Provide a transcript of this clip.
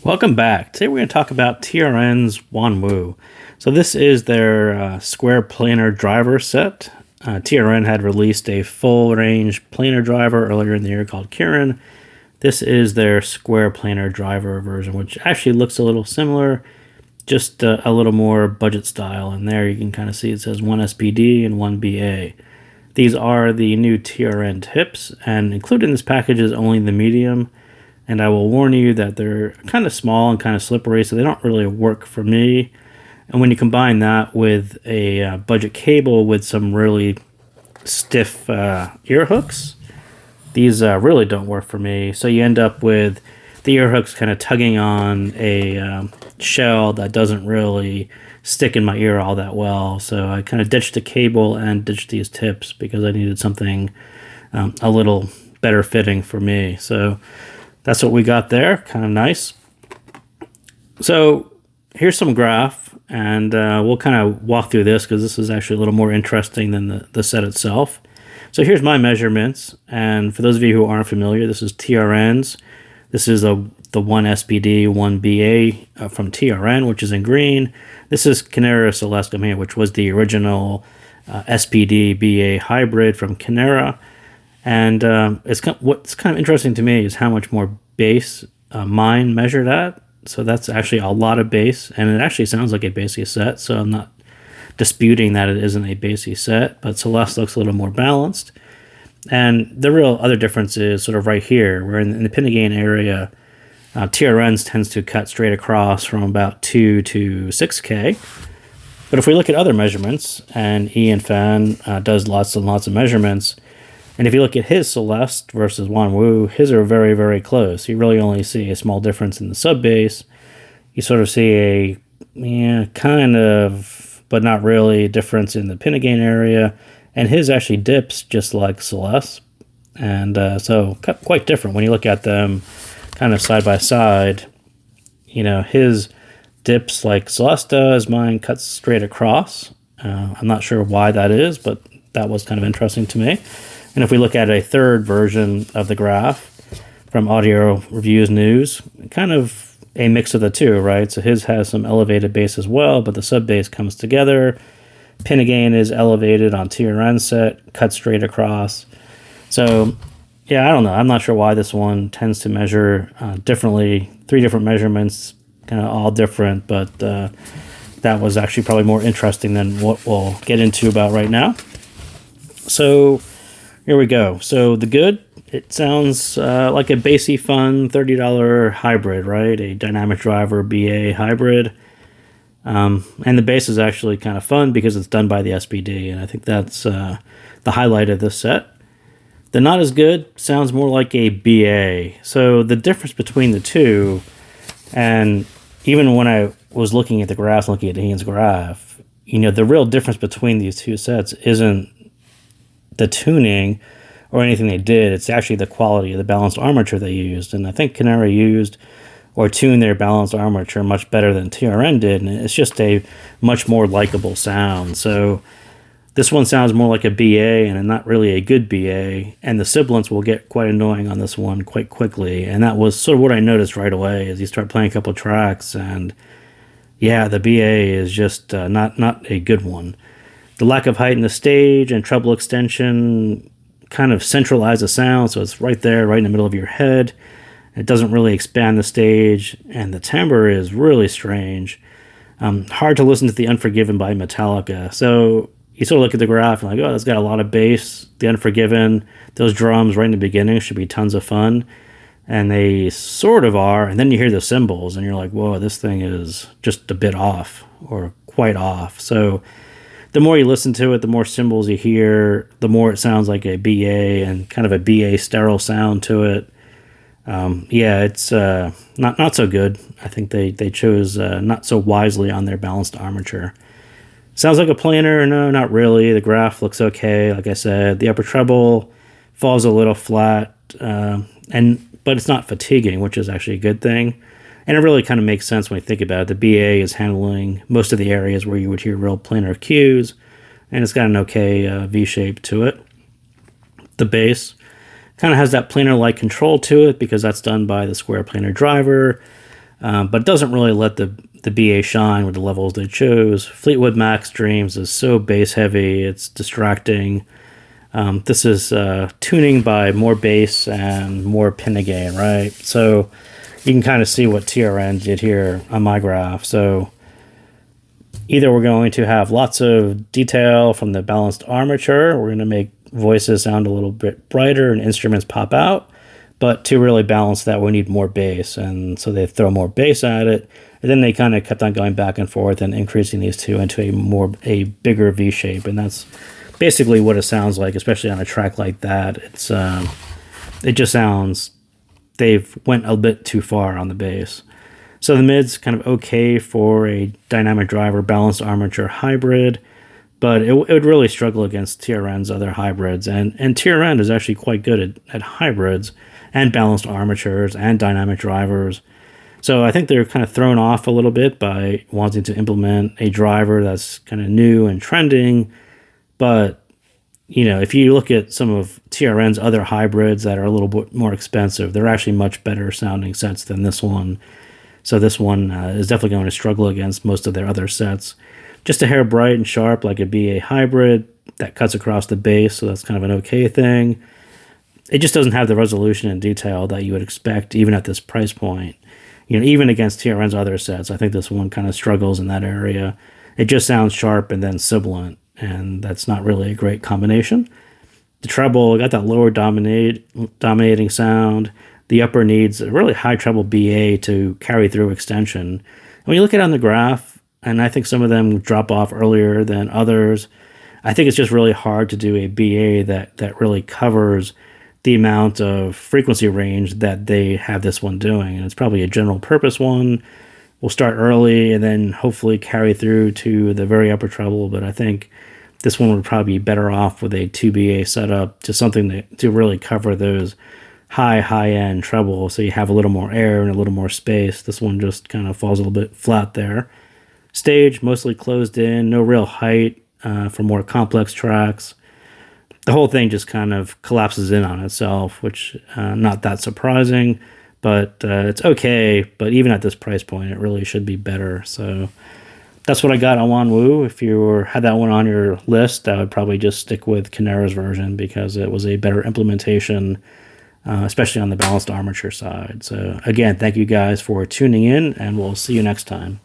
Welcome back. Today we're going to talk about TRN's XuanWu. So this is their square planar driver set. TRN had released a full range planar driver earlier in the year called Kirin. This is their square planar driver version, which actually looks a little similar, just a little more budget style. And there you can kind of see it says one SPD and one BA. These are the new TRN tips, and included in this package is only the medium. And I will warn you that they're kind of small and kind of slippery, so they don't really work for me. And when you combine that with a budget cable with some really stiff ear hooks, these really don't work for me. So you end up with the ear hooks kind of tugging on a shell that doesn't really stick in my ear all that well. So I kind of ditched the cable and ditched these tips because I needed something a little better fitting for me. So that's what we got there. Kind of nice. So here's some graph, and we'll kind of walk through this because this is actually a little more interesting than the set itself. So here's my measurements, and for those of you who aren't familiar, this is TRN's. This is the 1SPD, 1BA from TRN, which is in green. This is Kinera Celestum here, which was the original SPD BA hybrid from Kinera. And what's kind of interesting to me is how much more bass mine measured at. So that's actually a lot of bass, and it actually sounds like a bassy set. So I'm not disputing that it isn't a bassy set, but Celeste looks a little more balanced. And the real other difference is sort of right here, where in the pin gain area, TRNs tends to cut straight across from about 2 to 6K. But if we look at other measurements, and Ian Fan does lots and lots of measurements, and if you look at his Celeste versus XuanWu, his are very, very close. You really only see a small difference in the sub bass. You sort of see a kind of, but not really, difference in the pin gain area. And his actually dips just like Celeste. And so quite different when you look at them kind of side by side. You know, his dips like Celeste does, mine cuts straight across. I'm not sure why that is, but that was kind of interesting to me. And if we look at a third version of the graph from Audio Reviews News, kind of a mix of the two, right? So his has some elevated bass as well, but the sub bass comes together. Pin gain is elevated on TRN set, cut straight across. So, yeah, I don't know. I'm not sure why this one tends to measure differently. 3 different measurements, kind of all different, but that was actually probably more interesting than what we'll get into about right now. So here we go. So the good, it sounds like a bassy fun $30 hybrid, right? A dynamic driver BA hybrid. And the bass is actually kind of fun because it's done by the SPD, and I think that's the highlight of this set. The not as good sounds more like a BA. So the difference between the two, and even when I was looking at the graphs, looking at Ian's graph, you know, the real difference between these two sets isn't the tuning or anything they did. It's actually the quality of the balanced armature they used. And I think Kinera used or tuned their balanced armature much better than TRN did. And it's just a much more likable sound. So this one sounds more like a BA and not really a good BA. And the sibilants will get quite annoying on this one quite quickly. And that was sort of what I noticed right away as you start playing a couple tracks. And yeah, the BA is just not a good one. The lack of height in the stage and treble extension kind of centralize the sound, so it's right there, right in the middle of your head. It doesn't really expand the stage, and the timbre is really strange. Hard to listen to The Unforgiven by Metallica. So you sort of look at the graph and like, oh, that's got a lot of bass. The Unforgiven, those drums right in the beginning should be tons of fun, and they sort of are. And then you hear the cymbals, and you're like, whoa, this thing is just a bit off, or quite off. So the more you listen to it, the more cymbals you hear, the more it sounds like a BA and kind of a BA sterile sound to it. Yeah, it's not so good. I think they chose not so wisely on their balanced armature. Sounds like a planar? No, not really. The graph looks okay, like I said. The upper treble falls a little flat, but it's not fatiguing, which is actually a good thing. And it really kind of makes sense when you think about it. The BA is handling most of the areas where you would hear real planar cues, and it's got an okay V-shape to it. The bass kind of has that planar-like control to it because that's done by the square planar driver. but it doesn't really let the BA shine with the levels they chose. Fleetwood Mac's Dreams is so bass heavy, it's distracting. This is tuning by more bass and more pinna gain, right? So you can kind of see what TRN did here on my graph. So either we're going to have lots of detail from the balanced armature, we're going to make voices sound a little bit brighter and instruments pop out, but to really balance that, we need more bass, and so they throw more bass at it, and then they kind of kept on going back and forth and increasing these two into a bigger V shape, and that's basically what it sounds like, especially on a track like that. It just sounds they've went a bit too far on the bass. So the mid's kind of okay for a dynamic driver balanced armature hybrid, but it would really struggle against TRN's other hybrids, and TRN is actually quite good at hybrids and balanced armatures and dynamic drivers. So I think they're kind of thrown off a little bit by wanting to implement a driver that's kind of new and trending. But, you know, if you look at some of TRN's other hybrids that are a little bit more expensive, they're actually much better sounding sets than this one. So this one is definitely going to struggle against most of their other sets. Just a hair bright and sharp like a BA hybrid that cuts across the bass, so that's kind of an okay thing. It just doesn't have the resolution and detail that you would expect even at this price point. You know, even against TRN's other sets, I think this one kind of struggles in that area. It just sounds sharp and then sibilant, and that's not really a great combination. The treble got that lower dominating sound. The upper needs a really high treble BA to carry through extension. When you look at it on the graph, and I think some of them drop off earlier than others, I think it's just really hard to do a BA that really covers the amount of frequency range that they have this one doing. And it's probably a general purpose one. We'll start early and then hopefully carry through to the very upper treble, but I think this one would probably be better off with a 2BA setup, just something to really cover those high-end treble, so you have a little more air and a little more space. This one just kind of falls a little bit flat there. Stage mostly closed in, no real height for more complex tracks. The whole thing just kind of collapses in on itself, which not that surprising, but it's okay. But even at this price point, it really should be better. So that's what I got on XuanWu. If you had that one on your list, I would probably just stick with Kinera's version because it was a better implementation, especially on the balanced armature side. So again, thank you guys for tuning in, and we'll see you next time.